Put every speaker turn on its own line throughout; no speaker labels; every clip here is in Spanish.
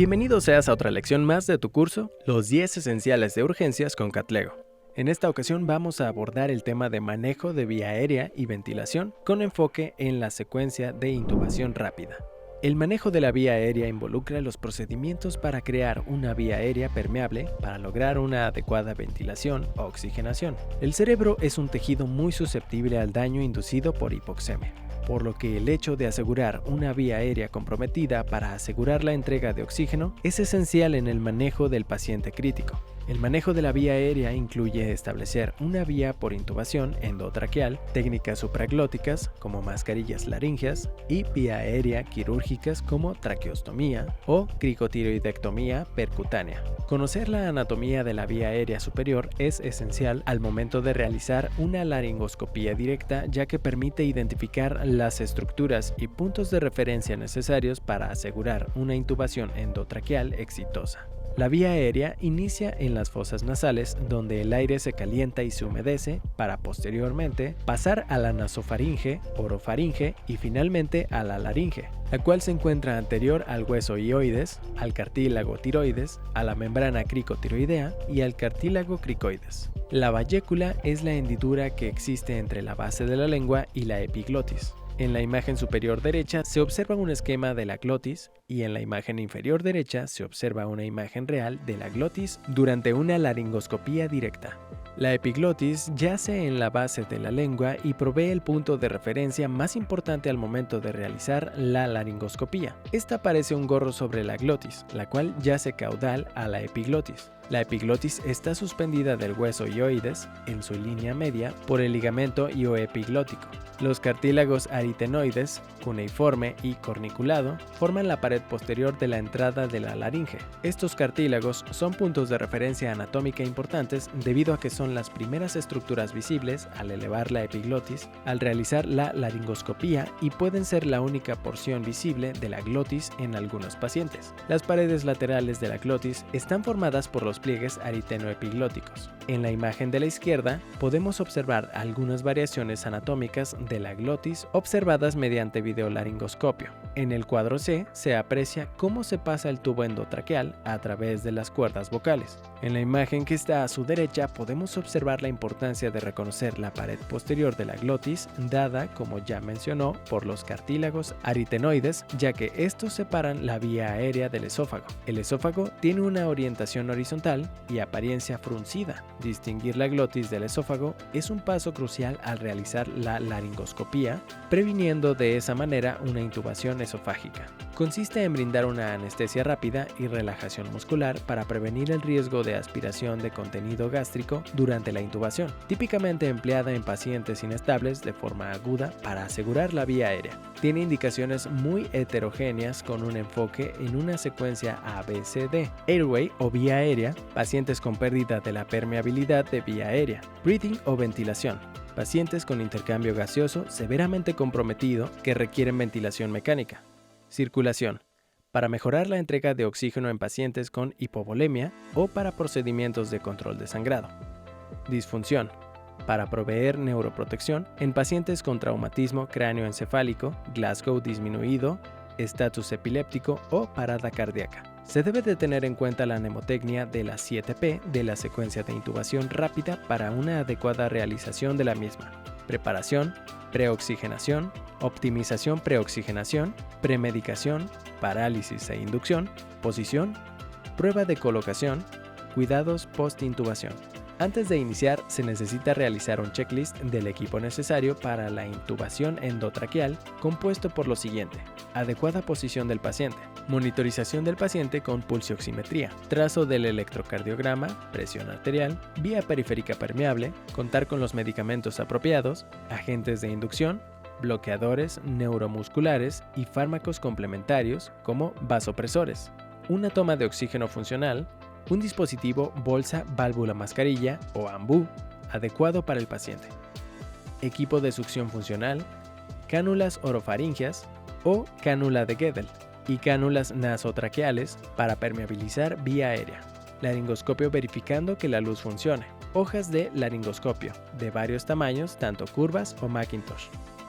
Bienvenido seas a otra lección más de tu curso, Los 10 esenciales de urgencias con Catlego. En esta ocasión vamos a abordar el tema de manejo de vía aérea y ventilación con enfoque en la secuencia de intubación rápida. El manejo de la vía aérea involucra los procedimientos para crear una vía aérea permeable para lograr una adecuada ventilación o oxigenación. El cerebro es un tejido muy susceptible al daño inducido por hipoxemia, por lo que el hecho de asegurar una vía aérea comprometida para asegurar la entrega de oxígeno es esencial en el manejo del paciente crítico. El manejo de la vía aérea incluye establecer una vía por intubación endotraqueal, técnicas supraglóticas como mascarillas laríngeas y vía aérea quirúrgicas como traqueostomía o cricotiroidectomía percutánea. Conocer la anatomía de la vía aérea superior es esencial al momento de realizar una laringoscopía directa, ya que permite identificar las estructuras y puntos de referencia necesarios para asegurar una intubación endotraqueal exitosa. La vía aérea inicia en las fosas nasales, donde el aire se calienta y se humedece, para posteriormente pasar a la nasofaringe, orofaringe y finalmente a la laringe, la cual se encuentra anterior al hueso hioides, al cartílago tiroides, a la membrana cricotiroidea y al cartílago cricoides. La bayécula es la hendidura que existe entre la base de la lengua y la epiglotis. En la imagen superior derecha se observa un esquema de la glotis y en la imagen inferior derecha se observa una imagen real de la glotis durante una laringoscopía directa. La epiglotis yace en la base de la lengua y provee el punto de referencia más importante al momento de realizar la laringoscopía. Esta parece un gorro sobre la glotis, la cual yace caudal a la epiglotis. La epiglotis está suspendida del hueso hioides en su línea media por el ligamento hioepiglótico. Los cartílagos aritenoides, cuneiforme y corniculado, forman la pared posterior de la entrada de la laringe. Estos cartílagos son puntos de referencia anatómica importantes debido a que son las primeras estructuras visibles al elevar la epiglotis al realizar la laringoscopía y pueden ser la única porción visible de la glotis en algunos pacientes. Las paredes laterales de la glotis están formadas por los pliegues aritenoepiglóticos. En la imagen de la izquierda podemos observar algunas variaciones anatómicas de la glotis observadas mediante videolaringoscopio. En el cuadro C se aprecia cómo se pasa el tubo endotraqueal a través de las cuerdas vocales. En la imagen que está a su derecha podemos observar la importancia de reconocer la pared posterior de la glotis, dada, como ya mencionó, por los cartílagos aritenoides, ya que estos separan la vía aérea del esófago. El esófago tiene una orientación horizontal y apariencia fruncida. Distinguir la glotis del esófago es un paso crucial al realizar la laringoscopía, previniendo de esa manera una intubación esofágica. Consiste en brindar una anestesia rápida y relajación muscular para prevenir el riesgo de aspiración de contenido gástrico durante la intubación, típicamente empleada en pacientes inestables de forma aguda para asegurar la vía aérea. Tiene indicaciones muy heterogéneas con un enfoque en una secuencia ABCD, airway o vía aérea, pacientes con pérdida de la permeabilidad de vía aérea, breathing o ventilación, pacientes con intercambio gaseoso severamente comprometido que requieren ventilación mecánica, circulación, para mejorar la entrega de oxígeno en pacientes con hipovolemia o para procedimientos de control de sangrado, disfunción, para proveer neuroprotección en pacientes con traumatismo cráneoencefálico, Glasgow disminuido, estatus epiléptico o parada cardíaca. Se debe de tener en cuenta la mnemotecnia de las 7P de la secuencia de intubación rápida para una adecuada realización de la misma: preparación, preoxigenación, optimización preoxigenación, premedicación, parálisis e inducción, posición, prueba de colocación, cuidados post-intubación. Antes de iniciar, se necesita realizar un checklist del equipo necesario para la intubación endotraqueal, compuesto por lo siguiente: adecuada posición del paciente, monitorización del paciente con pulsioximetría, trazo del electrocardiograma, presión arterial, vía periférica permeable, contar con los medicamentos apropiados, agentes de inducción, bloqueadores neuromusculares y fármacos complementarios como vasopresores, una toma de oxígeno funcional, un dispositivo bolsa válvula mascarilla o AMBU adecuado para el paciente, equipo de succión funcional, cánulas orofaringeas o cánula de Guedel y cánulas nasotraqueales para permeabilizar vía aérea, laringoscopio verificando que la luz funcione, hojas de laringoscopio de varios tamaños, tanto curvas o Macintosh,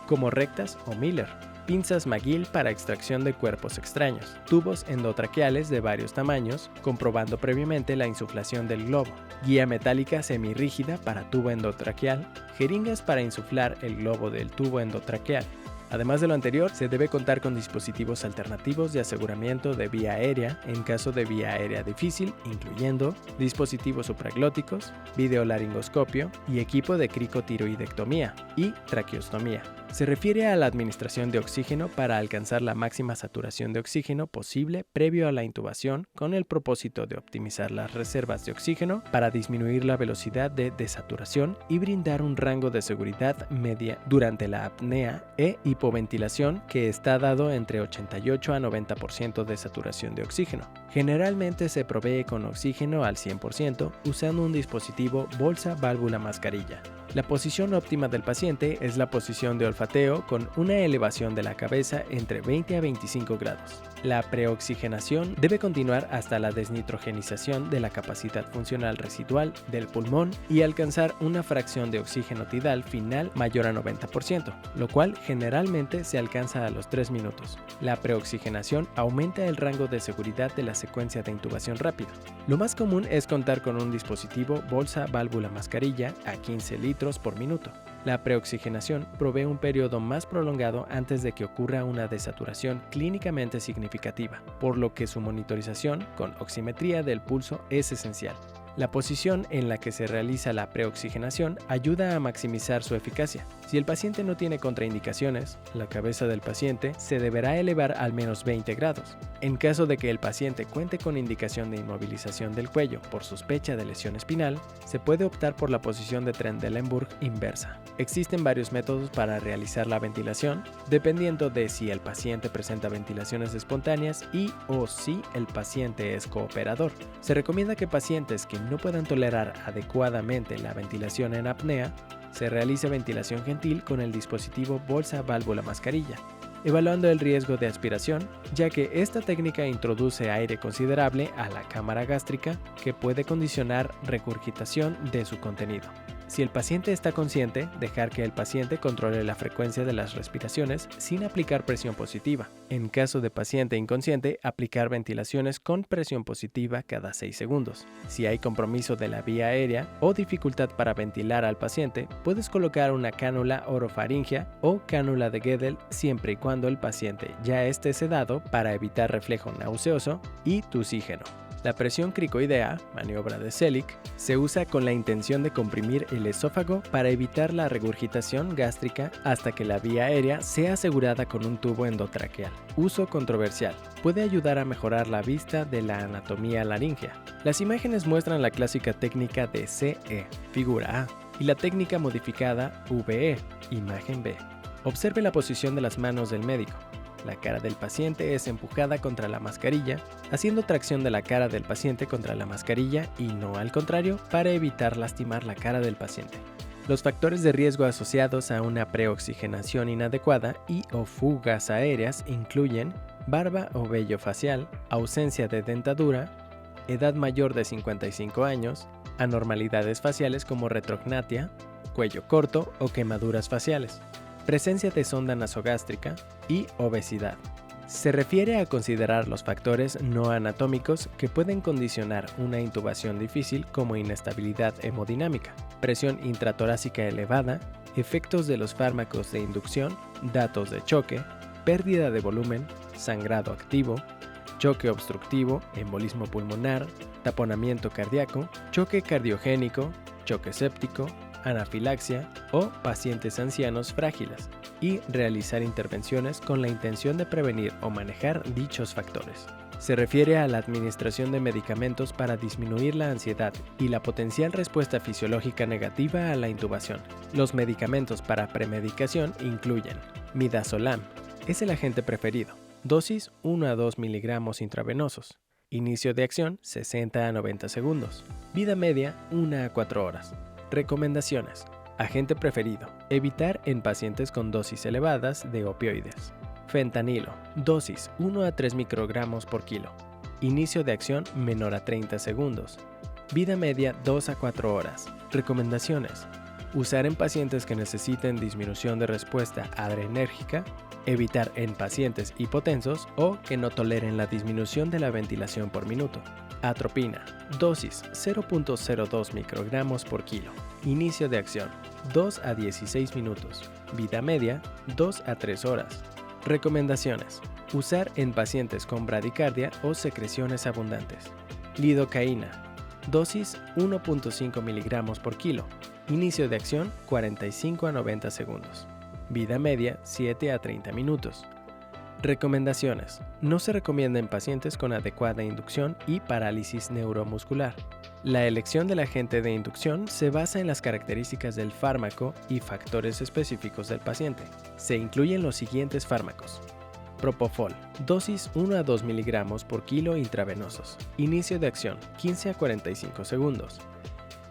como rectas o Miller, pinzas McGill para extracción de cuerpos extraños, tubos endotraqueales de varios tamaños, comprobando previamente la insuflación del globo, guía metálica semirrígida para tubo endotraqueal, jeringas para insuflar el globo del tubo endotraqueal. Además de lo anterior, se debe contar con dispositivos alternativos de aseguramiento de vía aérea en caso de vía aérea difícil, incluyendo dispositivos supraglóticos, videolaringoscopio y equipo de cricotiroidectomía y traqueostomía. Se refiere a la administración de oxígeno para alcanzar la máxima saturación de oxígeno posible previo a la intubación con el propósito de optimizar las reservas de oxígeno para disminuir la velocidad de desaturación y brindar un rango de seguridad media durante la apnea e hipoventilación que está dado entre 88 a 90% de saturación de oxígeno. Generalmente se provee con oxígeno al 100% usando un dispositivo bolsa-válvula-mascarilla. La posición óptima del paciente es la posición de olfateo con una elevación de la cabeza entre 20 a 25 grados. La preoxigenación debe continuar hasta la desnitrogenización de la capacidad funcional residual del pulmón y alcanzar una fracción de oxígeno tidal final mayor a 90%, lo cual generalmente se alcanza a los 3 minutos. La preoxigenación aumenta el rango de seguridad de la secuencia de intubación rápida. Lo más común es contar con un dispositivo bolsa-válvula-mascarilla a 15 litros por minuto. La preoxigenación provee un periodo más prolongado antes de que ocurra una desaturación clínicamente significativa, por lo que su monitorización con oximetría del pulso es esencial. La posición en la que se realiza la preoxigenación ayuda a maximizar su eficacia. Si el paciente no tiene contraindicaciones, la cabeza del paciente se deberá elevar al menos 20 grados. En caso de que el paciente cuente con indicación de inmovilización del cuello por sospecha de lesión espinal, se puede optar por la posición de Trendelenburg inversa. Existen varios métodos para realizar la ventilación, dependiendo de si el paciente presenta ventilaciones espontáneas y o si el paciente es cooperador. Se recomienda que pacientes que no puedan tolerar adecuadamente la ventilación en apnea, se realice ventilación gentil con el dispositivo bolsa-válvula-mascarilla, evaluando el riesgo de aspiración, ya que esta técnica introduce aire considerable a la cámara gástrica que puede condicionar regurgitación de su contenido. Si el paciente está consciente, dejar que el paciente controle la frecuencia de las respiraciones sin aplicar presión positiva. En caso de paciente inconsciente, aplicar ventilaciones con presión positiva cada 6 segundos. Si hay compromiso de la vía aérea o dificultad para ventilar al paciente, puedes colocar una cánula orofaringea o cánula de Guedel siempre y cuando el paciente ya esté sedado para evitar reflejo nauseoso y tusígeno. La presión cricoidea, maniobra de Selig, se usa con la intención de comprimir el esófago para evitar la regurgitación gástrica hasta que la vía aérea sea asegurada con un tubo endotraqueal. Uso controversial. Puede ayudar a mejorar la vista de la anatomía laríngea. Las imágenes muestran la clásica técnica de CE, figura A, y la técnica modificada VE, imagen B. Observe la posición de las manos del médico. La cara del paciente es empujada contra la mascarilla, haciendo tracción de la cara del paciente contra la mascarilla y no al contrario para evitar lastimar la cara del paciente. Los factores de riesgo asociados a una preoxigenación inadecuada y o fugas aéreas incluyen barba o vello facial, ausencia de dentadura, edad mayor de 55 años, anormalidades faciales como retrognatia, cuello corto o quemaduras faciales, presencia de sonda nasogástrica y obesidad. Se refiere a considerar los factores no anatómicos que pueden condicionar una intubación difícil como inestabilidad hemodinámica, presión intratorácica elevada, efectos de los fármacos de inducción, datos de choque, pérdida de volumen, sangrado activo, choque obstructivo, embolismo pulmonar, taponamiento cardíaco, choque cardiogénico, choque séptico, anafilaxia o pacientes ancianos frágiles, y realizar intervenciones con la intención de prevenir o manejar dichos factores. Se refiere a la administración de medicamentos para disminuir la ansiedad y la potencial respuesta fisiológica negativa a la intubación. Los medicamentos para premedicación incluyen midazolam, es el agente preferido, dosis 1 a 2 miligramos intravenosos, inicio de acción 60 a 90 segundos, vida media 1 a 4 horas. Recomendaciones. Agente preferido. Evitar en pacientes con dosis elevadas de opioides. Fentanilo. Dosis 1 a 3 microgramos por kilo. Inicio de acción menor a 30 segundos. Vida media 2 a 4 horas. Recomendaciones. Usar en pacientes que necesiten disminución de respuesta adrenérgica evitar en pacientes hipotensos o que no toleren la disminución de la ventilación por minuto. Atropina, dosis 0.02 microgramos por kilo. Inicio de acción, 2 a 16 minutos. Vida media, 2 a 3 horas. Recomendaciones: usar en pacientes con bradicardia o secreciones abundantes. Lidocaína, dosis 1.5 miligramos por kilo. Inicio de acción, 45 a 90 segundos. Vida media, 7 a 30 minutos. Recomendaciones: no se recomienda en pacientes con adecuada inducción y parálisis neuromuscular. La elección del agente de inducción se basa en las características del fármaco y factores específicos del paciente. Se incluyen los siguientes fármacos: Propofol, dosis 1 a 2 miligramos por kilo intravenosos. Inicio de acción, 15 a 45 segundos.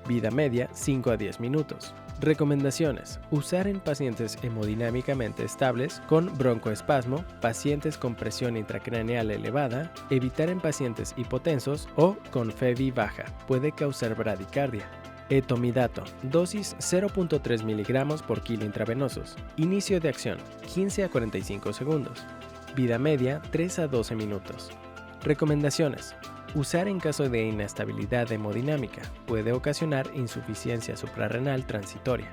Vida media, 5 a 10 minutos. Recomendaciones: usar en pacientes hemodinámicamente estables con broncoespasmo, pacientes con presión intracraneal elevada, evitar en pacientes hipotensos o con FeVI baja, puede causar bradicardia. Etomidato, dosis 0.3 miligramos por kilo intravenosos. Inicio de acción, 15 a 45 segundos. Vida media, 3 a 12 minutos. Recomendaciones: usar en caso de inestabilidad hemodinámica, puede ocasionar insuficiencia suprarrenal transitoria.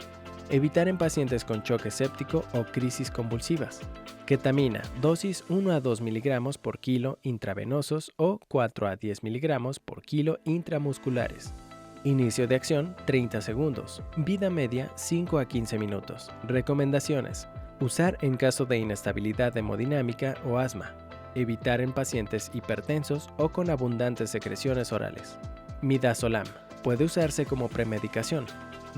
Evitar en pacientes con choque séptico o crisis convulsivas. Ketamina, dosis 1 a 2 miligramos por kilo intravenosos o 4 a 10 miligramos por kilo intramusculares. Inicio de acción, 30 segundos. Vida media, 5 a 15 minutos. Recomendaciones: usar en caso de inestabilidad hemodinámica o asma. Evitar en pacientes hipertensos o con abundantes secreciones orales. Midazolam, puede usarse como premedicación.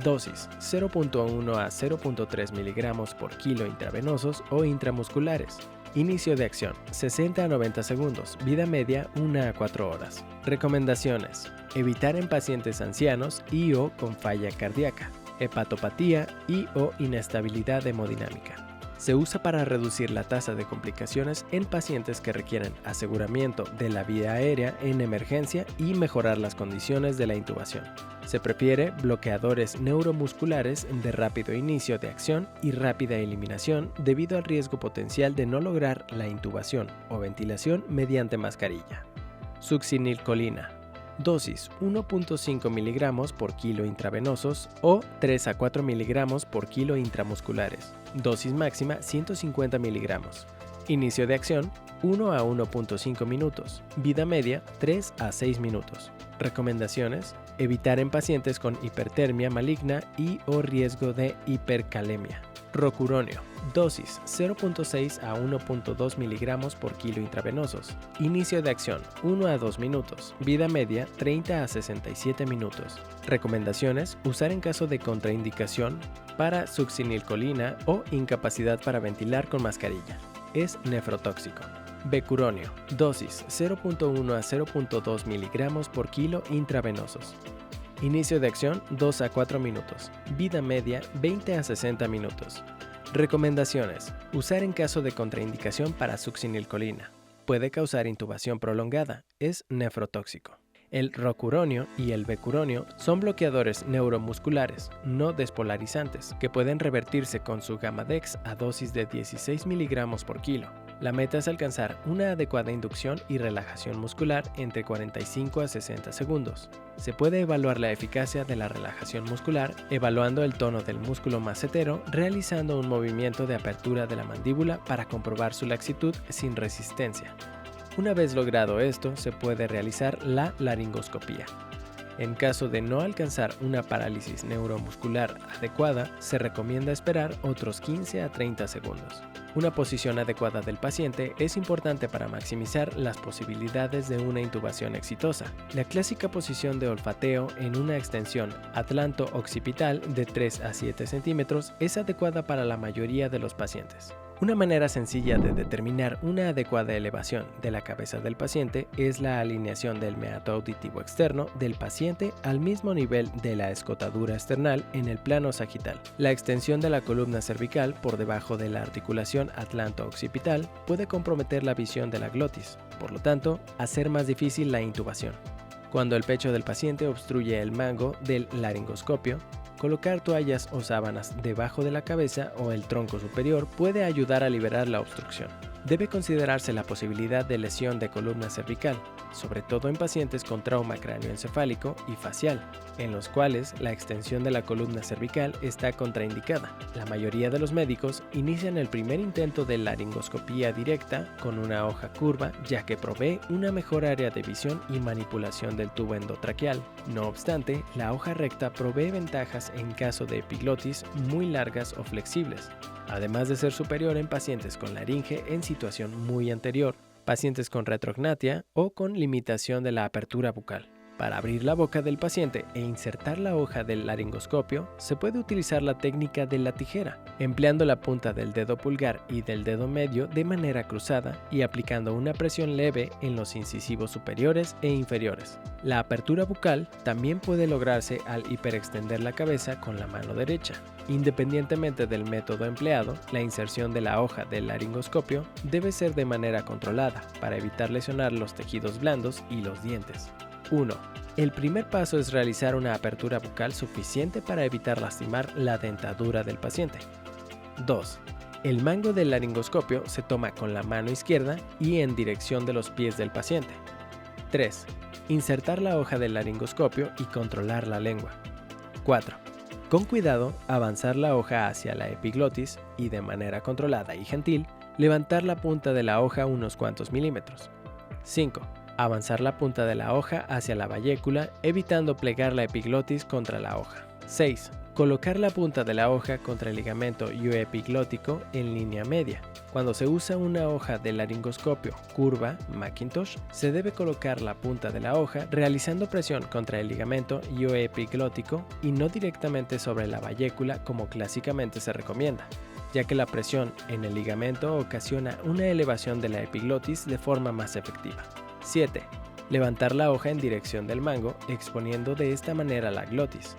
Dosis 0.1 a 0.3 miligramos por kilo intravenosos o intramusculares. Inicio de acción, 60 a 90 segundos. Vida media, 1 a 4 horas. Recomendaciones: evitar en pacientes ancianos y o con falla cardíaca, hepatopatía y o inestabilidad hemodinámica. Se usa para reducir la tasa de complicaciones en pacientes que requieren aseguramiento de la vía aérea en emergencia y mejorar las condiciones de la intubación. Se prefiere bloqueadores neuromusculares de rápido inicio de acción y rápida eliminación debido al riesgo potencial de no lograr la intubación o ventilación mediante mascarilla. Succinilcolina, dosis 1.5 miligramos por kilo intravenosos o 3 a 4 miligramos por kilo intramusculares. Dosis máxima 150 miligramos. Inicio de acción 1 a 1.5 minutos. Vida media 3 a 6 minutos. Recomendaciones: evitar en pacientes con hipertermia maligna y o riesgo de hipercalemia. Rocuronio, dosis 0.6 a 1.2 miligramos por kilo intravenosos. Inicio de acción 1 a 2 minutos. Vida media 30 a 67 minutos. Recomendaciones: usar en caso de contraindicación para succinilcolina o incapacidad para ventilar con mascarilla. Es nefrotóxico. Becuronio, dosis 0.1 a 0.2 miligramos por kilo intravenosos. Inicio de acción 2 a 4 minutos. Vida media 20 a 60 minutos. Recomendaciones: usar en caso de contraindicación para succinilcolina. Puede causar intubación prolongada. Es nefrotóxico. El rocuronio y el becuronio son bloqueadores neuromusculares no despolarizantes que pueden revertirse con su Gamadex a dosis de 16 miligramos por kilo. La meta es alcanzar una adecuada inducción y relajación muscular entre 45 a 60 segundos. Se puede evaluar la eficacia de la relajación muscular evaluando el tono del músculo macetero, realizando un movimiento de apertura de la mandíbula para comprobar su laxitud sin resistencia. Una vez logrado esto, se puede realizar la laringoscopía. En caso de no alcanzar una parálisis neuromuscular adecuada, se recomienda esperar otros 15 a 30 segundos. Una posición adecuada del paciente es importante para maximizar las posibilidades de una intubación exitosa. La clásica posición de olfateo en una extensión atlanto-occipital de 3 a 7 centímetros es adecuada para la mayoría de los pacientes. Una manera sencilla de determinar una adecuada elevación de la cabeza del paciente es la alineación del meato auditivo externo del paciente al mismo nivel de la escotadura esternal en el plano sagital. La extensión de la columna cervical por debajo de la articulación atlanto-occipital puede comprometer la visión de la glotis, por lo tanto, hacer más difícil la intubación. Cuando el pecho del paciente obstruye el mango del laringoscopio, colocar toallas o sábanas debajo de la cabeza o el tronco superior puede ayudar a liberar la obstrucción. Debe considerarse la posibilidad de lesión de columna cervical, sobre todo en pacientes con trauma cráneoencefálico y facial, en los cuales la extensión de la columna cervical está contraindicada. La mayoría de los médicos inician el primer intento de laringoscopía directa con una hoja curva, ya que provee una mejor área de visión y manipulación del tubo endotraqueal. No obstante, la hoja recta provee ventajas en caso de epiglotis muy largas o flexibles, además de ser superior en pacientes con laringe en situación muy anterior, pacientes con retrognatia o con limitación de la apertura bucal. Para abrir la boca del paciente e insertar la hoja del laringoscopio, se puede utilizar la técnica de la tijera, empleando la punta del dedo pulgar y del dedo medio de manera cruzada y aplicando una presión leve en los incisivos superiores e inferiores. La apertura bucal también puede lograrse al hiperextender la cabeza con la mano derecha. Independientemente del método empleado, la inserción de la hoja del laringoscopio debe ser de manera controlada para evitar lesionar los tejidos blandos y los dientes. 1. El primer paso es realizar una apertura bucal suficiente para evitar lastimar la dentadura del paciente. 2. El mango del laringoscopio se toma con la mano izquierda y en dirección de los pies del paciente. 3. Insertar la hoja del laringoscopio y controlar la lengua. 4. Con cuidado, avanzar la hoja hacia la epiglotis y de manera controlada y gentil, levantar la punta de la hoja unos cuantos milímetros. 5. Avanzar la punta de la hoja hacia la bayécula, evitando plegar la epiglotis contra la hoja. 6. Colocar la punta de la hoja contra el ligamento ioepiglótico en línea media. Cuando se usa una hoja de laringoscopio curva Mackintosh, se debe colocar la punta de la hoja realizando presión contra el ligamento ioepiglótico y no directamente sobre la bayécula como clásicamente se recomienda, ya que la presión en el ligamento ocasiona una elevación de la epiglotis de forma más efectiva. 7. Levantar la hoja en dirección del mango, exponiendo de esta manera la glotis.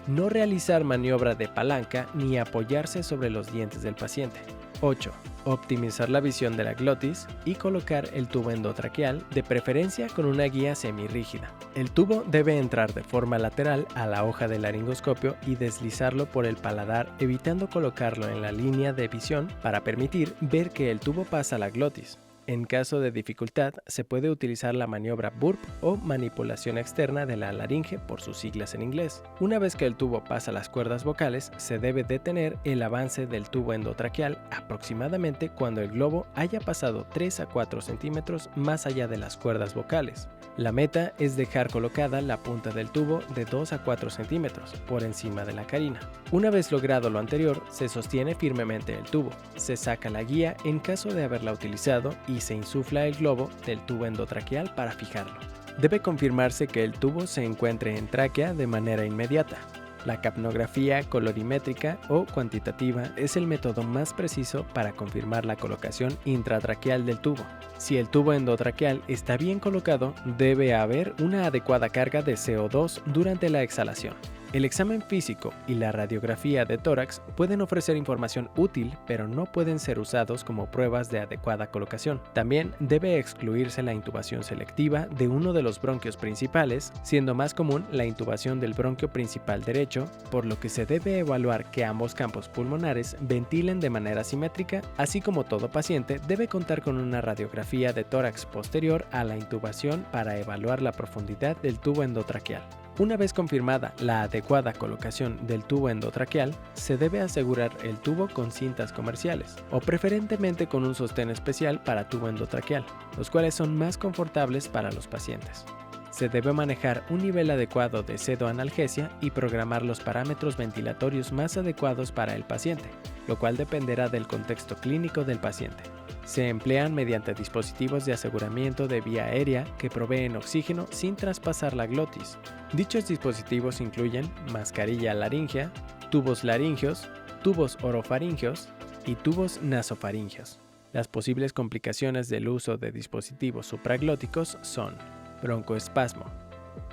No realizar maniobra de palanca ni apoyarse sobre los dientes del paciente. 8. Optimizar la visión de la glotis y colocar el tubo endotraqueal, de preferencia con una guía semirrígida. El tubo debe entrar de forma lateral a la hoja del laringoscopio y deslizarlo por el paladar, evitando colocarlo en la línea de visión para permitir ver que el tubo pasa a la glotis. En caso de dificultad, se puede utilizar la maniobra burp o manipulación externa de la laringe por sus siglas en inglés. Una vez que el tubo pasa las cuerdas vocales, se debe detener el avance del tubo endotraqueal aproximadamente cuando el globo haya pasado 3 a 4 centímetros más allá de las cuerdas vocales. La meta es dejar colocada la punta del tubo de 2 a 4 centímetros por encima de la carina. Una vez logrado lo anterior, se sostiene firmemente el tubo, se saca la guía en caso de haberla utilizado y se insufla el globo del tubo endotraqueal para fijarlo. Debe confirmarse que el tubo se encuentre en tráquea de manera inmediata. La capnografía colorimétrica o cuantitativa es el método más preciso para confirmar la colocación intratraqueal del tubo. Si el tubo endotraqueal está bien colocado, debe haber una adecuada carga de CO2 durante la exhalación. El examen físico y la radiografía de tórax pueden ofrecer información útil, pero no pueden ser usados como pruebas de adecuada colocación. También debe excluirse la intubación selectiva de uno de los bronquios principales, siendo más común la intubación del bronquio principal derecho, por lo que se debe evaluar que ambos campos pulmonares ventilen de manera simétrica, así como todo paciente debe contar con una radiografía de tórax posterior a la intubación para evaluar la profundidad del tubo endotraqueal. Una vez confirmada la adecuada colocación del tubo endotraqueal, se debe asegurar el tubo con cintas comerciales, o preferentemente con un sostén especial para tubo endotraqueal, los cuales son más confortables para los pacientes. Se debe manejar un nivel adecuado de sedoanalgesia y programar los parámetros ventilatorios más adecuados para el paciente, lo cual dependerá del contexto clínico del paciente. Se emplean mediante dispositivos de aseguramiento de vía aérea que proveen oxígeno sin traspasar la glotis. Dichos dispositivos incluyen mascarilla laríngea, tubos laringeos, tubos orofaringeos y tubos nasofaringeos. Las posibles complicaciones del uso de dispositivos supraglóticos son broncoespasmo,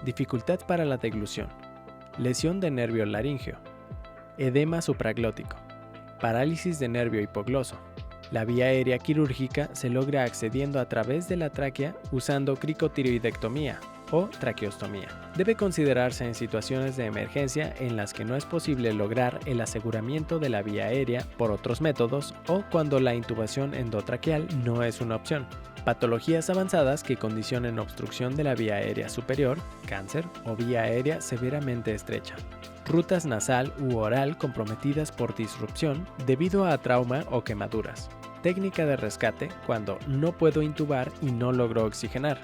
dificultad para la deglución, lesión de nervio laríngeo, edema supraglótico, parálisis de nervio hipogloso. La vía aérea quirúrgica se logra accediendo a través de la tráquea usando cricotiroidectomía o traqueostomía. Debe considerarse en situaciones de emergencia en las que no es posible lograr el aseguramiento de la vía aérea por otros métodos o cuando la intubación endotraqueal no es una opción. Patologías avanzadas que condicionen obstrucción de la vía aérea superior, cáncer o vía aérea severamente estrecha. Rutas nasal u oral comprometidas por disrupción debido a trauma o quemaduras. Técnica de rescate cuando no puedo intubar y no logro oxigenar.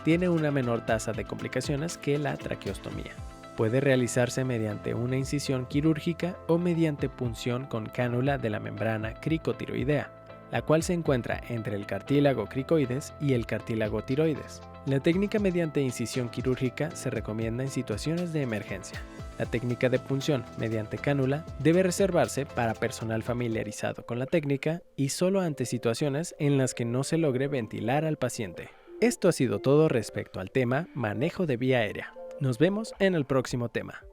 Tiene una menor tasa de complicaciones que la traqueostomía. Puede realizarse mediante una incisión quirúrgica o mediante punción con cánula de la membrana cricotiroidea, la cual se encuentra entre el cartílago cricoides y el cartílago tiroides. La técnica mediante incisión quirúrgica se recomienda en situaciones de emergencia. La técnica de punción mediante cánula debe reservarse para personal familiarizado con la técnica y solo ante situaciones en las que no se logre ventilar al paciente. Esto ha sido todo respecto al tema manejo de vía aérea. Nos vemos en el próximo tema.